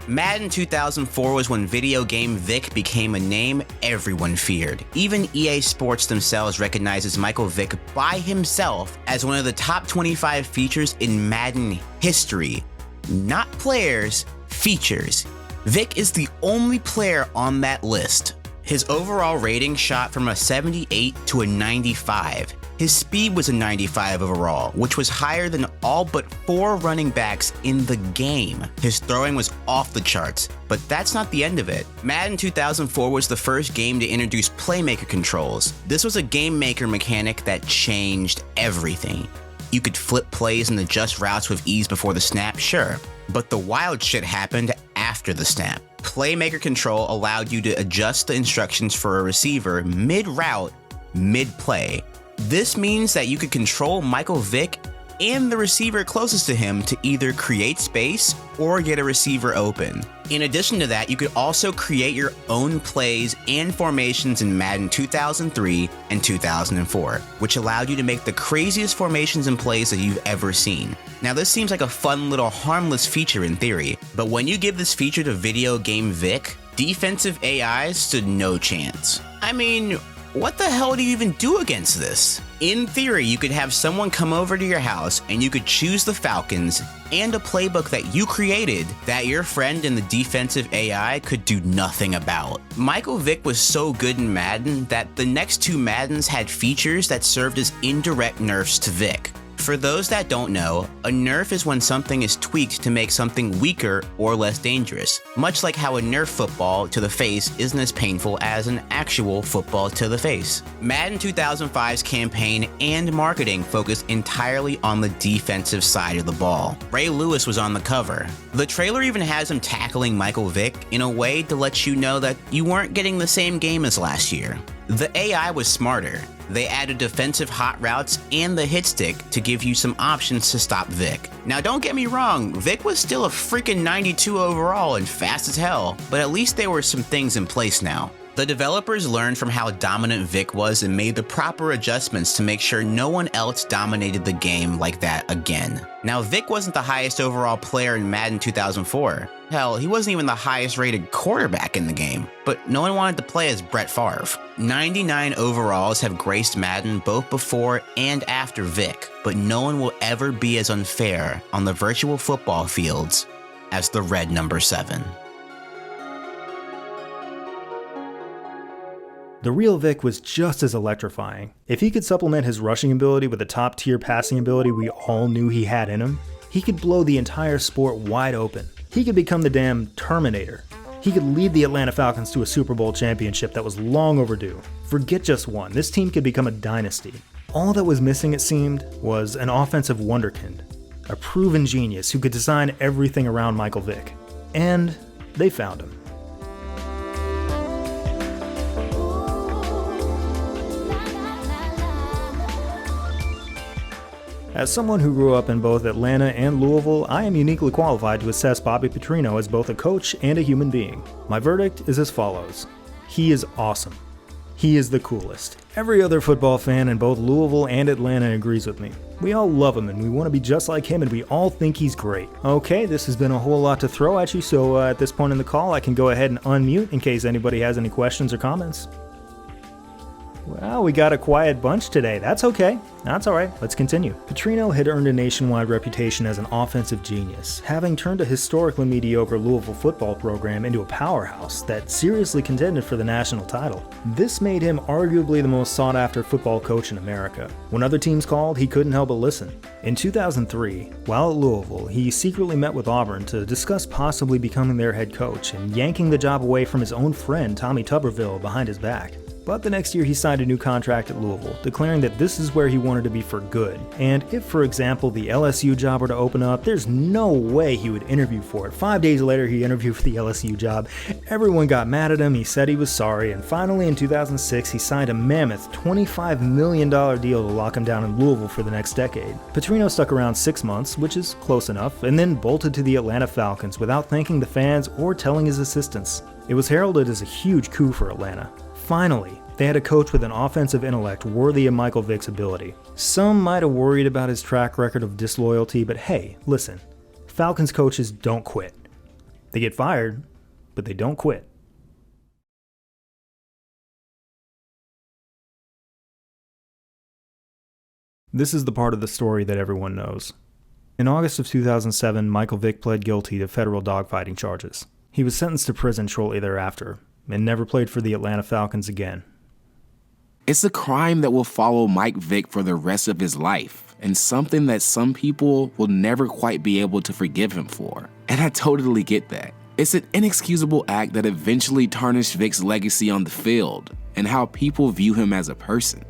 Speaker 6: Madden 2004 was when video game Vick became a name everyone feared. Even EA Sports themselves recognizes Michael Vick by himself as one of the top 25 features in Madden history. Not players, features. Vick is the only player on that list. His overall rating shot from a 78 to a 95. His speed was a 95 overall, which was higher than all but 4 running backs in the game. His throwing was off the charts, but that's not the end of it. Madden 2004 was the first game to introduce playmaker controls. This was a game maker mechanic that changed everything. You could flip plays and adjust routes with ease before the snap, sure, but the wild shit happened after the snap. Playmaker control allowed you to adjust the instructions for a receiver mid-route, mid-play. This means that you could control Michael Vick and the receiver closest to him to either create space or get a receiver open. In addition to that, you could also create your own plays and formations in Madden 2003 and 2004, which allowed you to make the craziest formations and plays that you've ever seen. Now, this seems like a fun little harmless feature in theory, but when you give this feature to video game Vick, defensive AI stood no chance. I mean, what the hell do you even do against this? In theory, you could have someone come over to your house and you could choose the Falcons and a playbook that you created that your friend in the defensive AI could do nothing about. Michael Vick was so good in Madden that the next 2 Maddens had features that served as indirect nerfs to Vick. For those that don't know, a nerf is when something is tweaked to make something weaker or less dangerous, much like how a nerf football to the face isn't as painful as an actual football to the face. Madden 2005's campaign and marketing focused entirely on the defensive side of the ball. Ray Lewis was on the cover. The trailer even has him tackling Michael Vick in a way to let you know that you weren't getting the same game as last year. The AI was smarter. They added defensive hot routes and the hit stick to give you some options to stop Vick. Now don't get me wrong, Vick was still a freaking 92 overall and fast as hell, but at least there were some things in place now. The developers learned from how dominant Vick was and made the proper adjustments to make sure no one else dominated the game like that again. Now, Vick wasn't the highest overall player in Madden 2004. Hell, he wasn't even the highest rated quarterback in the game, but no one wanted to play as Brett Favre. 99 overalls have graced Madden both before and after Vick, but no one will ever be as unfair on the virtual football fields as the red number 7.
Speaker 1: The real Vick was just as electrifying. If he could supplement his rushing ability with the top-tier passing ability we all knew he had in him, he could blow the entire sport wide open. He could become the damn Terminator. He could lead the Atlanta Falcons to a Super Bowl championship that was long overdue. Forget just one, this team could become a dynasty. All that was missing, it seemed, was an offensive wonderkind. A proven genius who could design everything around Michael Vick. And they found him. As someone who grew up in both Atlanta and Louisville, I am uniquely qualified to assess Bobby Petrino as both a coach and a human being. My verdict is as follows. He is awesome. He is the coolest. Every other football fan in both Louisville and Atlanta agrees with me. We all love him and we want to be just like him and we all think he's great. Okay, this has been a whole lot to throw at you, so at this point in the call I can go ahead and unmute in case anybody has any questions or comments. Well, we got a quiet bunch today. That's okay. That's alright. Let's continue. Petrino had earned a nationwide reputation as an offensive genius, having turned a historically mediocre Louisville football program into a powerhouse that seriously contended for the national title. This made him arguably the most sought-after football coach in America. When other teams called, he couldn't help but listen. In 2003, while at Louisville, he secretly met with Auburn to discuss possibly becoming their head coach and yanking the job away from his own friend Tommy Tuberville behind his back. But the next year he signed a new contract at Louisville, declaring that this is where he wanted to be for good. And if, for example, the LSU job were to open up, there's no way he would interview for it. 5 days later, he interviewed for the LSU job. Everyone got mad at him, he said he was sorry, and finally in 2006, he signed a mammoth $25 million deal to lock him down in Louisville for the next decade. Petrino stuck around 6 months, which is close enough, and then bolted to the Atlanta Falcons without thanking the fans or telling his assistants. It was heralded as a huge coup for Atlanta. Finally, they had a coach with an offensive intellect worthy of Michael Vick's ability. Some might have worried about his track record of disloyalty, but hey, listen, Falcons coaches don't quit. They get fired, but they don't quit. This is the part of the story that everyone knows. In August of 2007, Michael Vick pled guilty to federal dogfighting charges. He was sentenced to prison shortly thereafter, and never played for the Atlanta Falcons again.
Speaker 3: It's a crime that will follow Mike Vick for the rest of his life, and something that some people will never quite be able to forgive him for. And I totally get that. It's an inexcusable act that eventually tarnished Vick's legacy on the field, and how people view him as a person.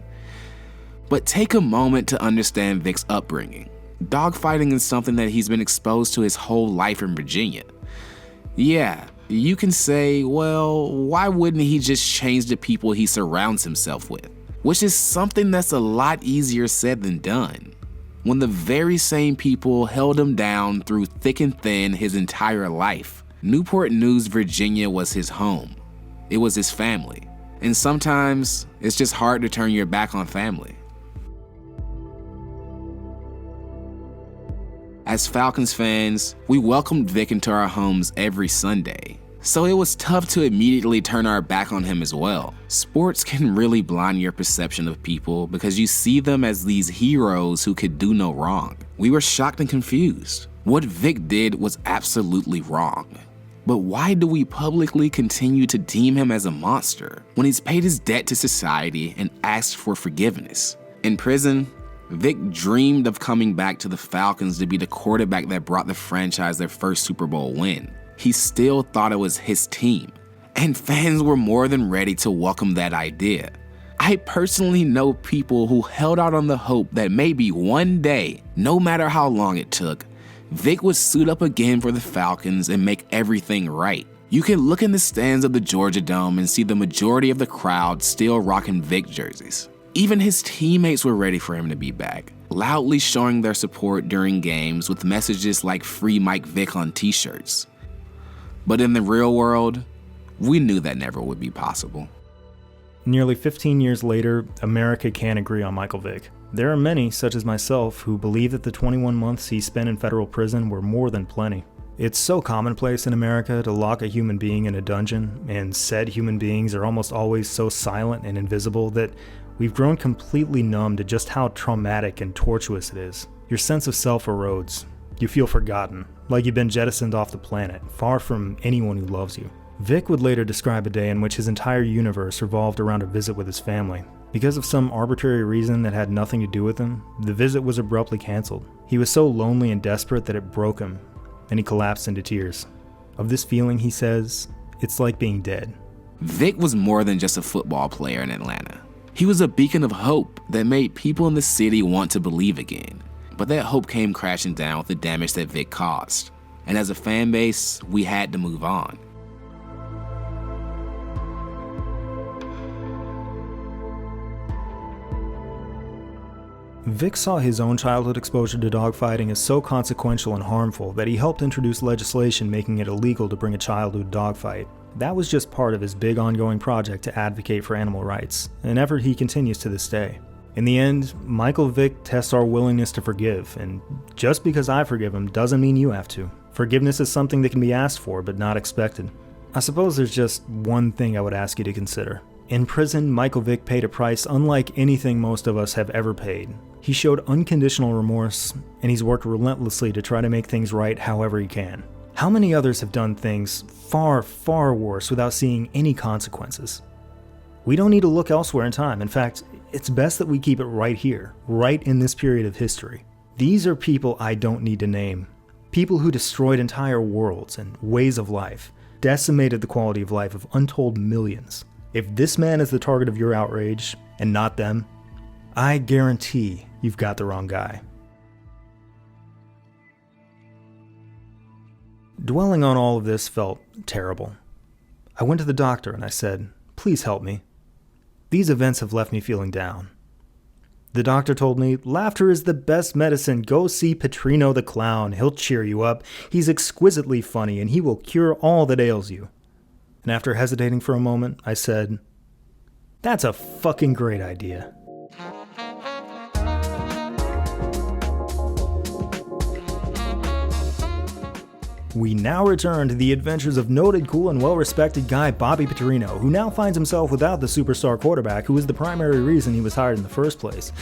Speaker 3: But take a moment to understand Vick's upbringing. Dogfighting is something that he's been exposed to his whole life in Virginia. Yeah, you can say, well, why wouldn't he just change the people he surrounds himself with? Which is something that's a lot easier said than done, when the very same people held him down through thick and thin his entire life. Newport News, Virginia was his home. It was his family. And sometimes it's just hard to turn your back on family. As Falcons fans, we welcomed Vick into our homes every Sunday, so it was tough to immediately turn our back on him as well. Sports can really blind your perception of people because you see them as these heroes who could do no wrong. We were shocked and confused. What Vick did was absolutely wrong. But why do we publicly continue to deem him as a monster when he's paid his debt to society and asked for forgiveness? In prison, Vick dreamed of coming back to the Falcons to be the quarterback that brought the franchise their first Super Bowl win. He still thought it was his team, and fans were more than ready to welcome that idea. I personally know people who held out on the hope that maybe one day, no matter how long it took, Vick would suit up again for the Falcons and make everything right. You can look in the stands of the Georgia Dome and see the majority of the crowd still rocking Vick jerseys. Even his teammates were ready for him to be back, loudly showing their support during games with messages like "Free Mike Vick" on t-shirts. But in the real world, We knew that never would be possible.
Speaker 1: Nearly 15 years later, America can't agree on Michael Vick. There are many, such as myself, who believe that the 21 months he spent in federal prison were more than plenty. It's so commonplace in America to lock a human being in a dungeon, and said human beings are almost always so silent and invisible that we've grown completely numb to just how traumatic and tortuous it is. Your sense of self erodes. You feel forgotten, like you've been jettisoned off the planet, far from anyone who loves you. Vick would later describe a day in which his entire universe revolved around a visit with his family. Because of some arbitrary reason that had nothing to do with him, the visit was abruptly canceled. He was so lonely and desperate that it broke him, and he collapsed into tears. Of this feeling, he says, it's like being dead.
Speaker 3: Vick was more than just a football player in Atlanta. He was a beacon of hope that made people in the city want to believe again. But that hope came crashing down with the damage that Vick caused. And as a fan base, we had to move on.
Speaker 1: Vick saw his own childhood exposure to dogfighting as so consequential and harmful that he helped introduce legislation making it illegal to bring a child to a dogfight. That was just part of his big ongoing project to advocate for animal rights, an effort he continues to this day. In the end, Michael Vick tests our willingness to forgive, and just because I forgive him doesn't mean you have to. Forgiveness is something that can be asked for but not expected. I suppose there's just one thing I would ask you to consider. In prison, Michael Vick paid a price unlike anything most of us have ever paid. He showed unconditional remorse, and he's worked relentlessly to try to make things right however he can. How many others have done things far, far worse without seeing any consequences? We don't need to look elsewhere in time. In fact, it's best that we keep it right here, right in this period of history. These are people I don't need to name. People who destroyed entire worlds and ways of life, decimated the quality of life of untold millions. If this man is the target of your outrage, and not them, I guarantee you've got the wrong guy. Dwelling on all of this felt terrible. I went to the doctor and I said, "Please help me. These events have left me feeling down." The doctor told me, "Laughter is the best medicine. Go see Petrino the Clown. He'll cheer you up. He's exquisitely funny and he will cure all that ails you." And after hesitating for a moment, I said, "That's a fucking great idea." We now return to the adventures of noted, cool, and well-respected guy Bobby Petrino, who now finds himself without the superstar quarterback who was the primary reason he was hired in the first place.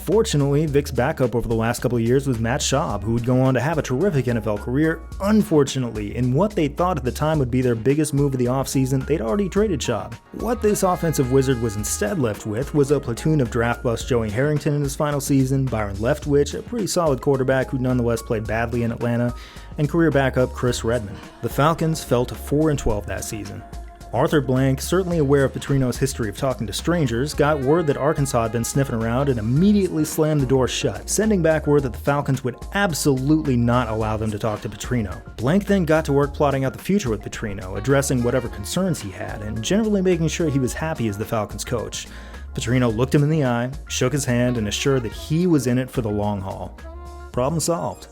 Speaker 1: Fortunately, Vick's backup over the last couple of years was Matt Schaub, who would go on to have a terrific NFL career. Unfortunately, in what they thought at the time would be their biggest move of the offseason, they'd already traded Schaub. What this offensive wizard was instead left with was a platoon of draft bust Joey Harrington in his final season, Byron Leftwich, a pretty solid quarterback who nonetheless played badly in Atlanta, and career backup Chris Redman. The Falcons fell to 4-12 that season. Arthur Blank, certainly aware of Petrino's history of talking to strangers, got word that Arkansas had been sniffing around and immediately slammed the door shut, sending back word that the Falcons would absolutely not allow them to talk to Petrino. Blank then got to work plotting out the future with Petrino, addressing whatever concerns he had, and generally making sure he was happy as the Falcons coach. Petrino looked him in the eye, shook his hand, and assured that he was in it for the long haul. Problem solved.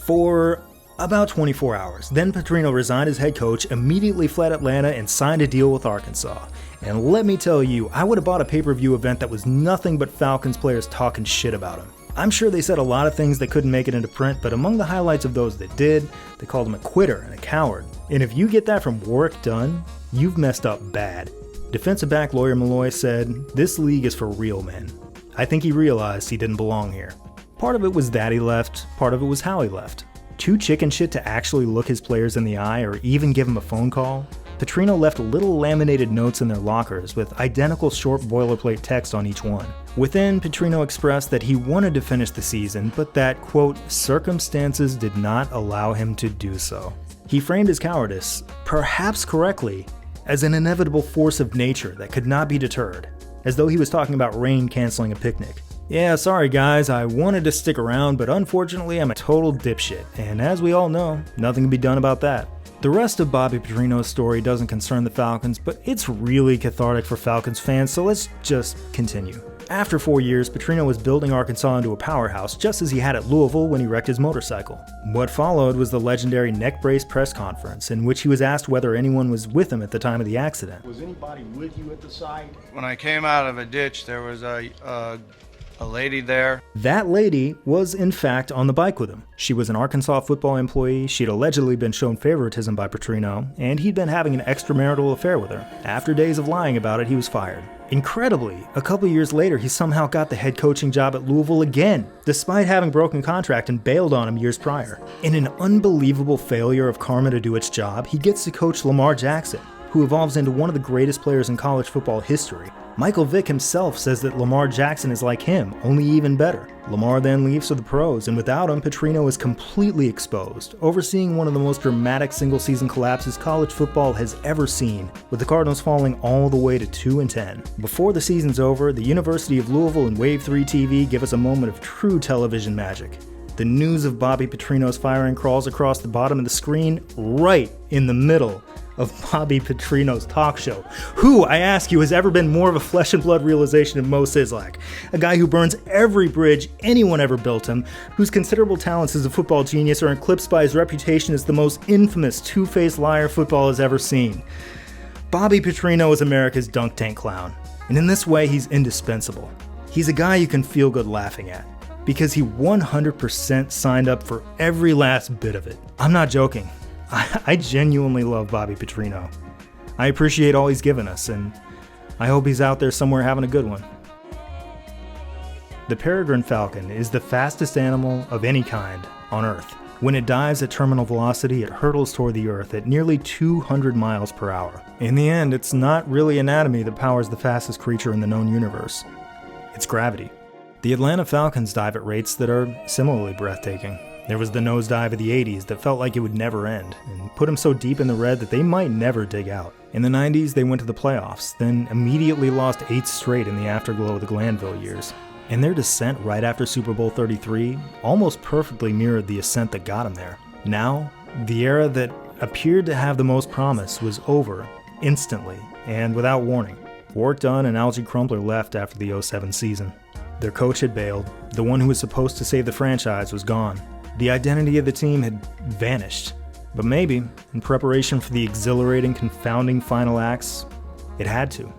Speaker 1: For about 24 hours. Then Petrino resigned as head coach, immediately fled Atlanta, and signed a deal with Arkansas. And let me tell you, I would have bought a pay-per-view event that was nothing but Falcons players talking shit about him. I'm sure they said a lot of things that couldn't make it into print, but among the highlights of those that did, they called him a quitter and a coward. And if you get that from Warwick Dunn, you've messed up bad. Defensive back lawyer Malloy said, "This league is for real men." I think he realized he didn't belong here. Part of it was that he left, part of it was how he left. Too chicken shit to actually look his players in the eye or even give him a phone call, Petrino left little laminated notes in their lockers with identical short boilerplate text on each one. Within, Petrino expressed that he wanted to finish the season, but that, quote, circumstances did not allow him to do so. He framed his cowardice, perhaps correctly, as an inevitable force of nature that could not be deterred, as though he was talking about rain canceling a picnic. "Yeah, sorry guys, I wanted to stick around, but unfortunately I'm a total dipshit, and as we all know, nothing can be done about that." The rest of Bobby Petrino's story doesn't concern the Falcons, but it's really cathartic for Falcons fans, so let's just continue. After 4 years, Petrino was building Arkansas into a powerhouse just as he had at Louisville when he wrecked his motorcycle. What followed was the legendary neck brace press conference in which he was asked whether anyone was with him at the time of the accident.
Speaker 7: Was anybody with you at the site?
Speaker 8: When I came out of a ditch, there was a lady there.
Speaker 1: That lady was in fact on the bike with him. She was an Arkansas football employee, she'd allegedly been shown favoritism by Petrino, and he'd been having an extramarital affair with her. After days of lying about it, he was fired. Incredibly, a couple years later, he somehow got the head coaching job at Louisville again, despite having broken contract and bailed on him years prior. In an unbelievable failure of karma to do its job, he gets to coach Lamar Jackson, who evolves into one of the greatest players in college football history. Michael Vick himself says that Lamar Jackson is like him, only even better. Lamar then leaves for the pros, and without him, Petrino is completely exposed, overseeing one of the most dramatic single-season collapses college football has ever seen, with the Cardinals falling all the way to 2-10. Before the season's over, the University of Louisville and Wave 3 TV give us a moment of true television magic. The news of Bobby Petrino's firing crawls across the bottom of the screen, right in the middle of Bobby Petrino's talk show. Who, I ask you, has ever been more of a flesh and blood realization of Mo Sizlak? A guy who burns every bridge anyone ever built him, whose considerable talents as a football genius are eclipsed by his reputation as the most infamous two-faced liar football has ever seen. Bobby Petrino is America's dunk tank clown, and in this way he's indispensable. He's a guy you can feel good laughing at, because he 100% signed up for every last bit of it. I'm not joking. I genuinely love Bobby Petrino. I appreciate all he's given us, and I hope he's out there somewhere having a good one. The peregrine falcon is the fastest animal of any kind on Earth. When it dives at terminal velocity, it hurtles toward the Earth at nearly 200 miles per hour. In the end, it's not really anatomy that powers the fastest creature in the known universe. It's gravity. The Atlanta Falcons dive at rates that are similarly breathtaking. There was the nosedive of the 80s that felt like it would never end, and put them so deep in the red that they might never dig out. In the 90s, they went to the playoffs, then immediately lost 8 straight in the afterglow of the Glanville years. And their descent right after Super Bowl 33 almost perfectly mirrored the ascent that got them there. Now, the era that appeared to have the most promise was over instantly and without warning. Work done, and Algie Crumpler left after the 07 season. Their coach had bailed. The one who was supposed to save the franchise was gone. The identity of the team had vanished. But maybe, in preparation for the exhilarating, confounding final acts, it had to.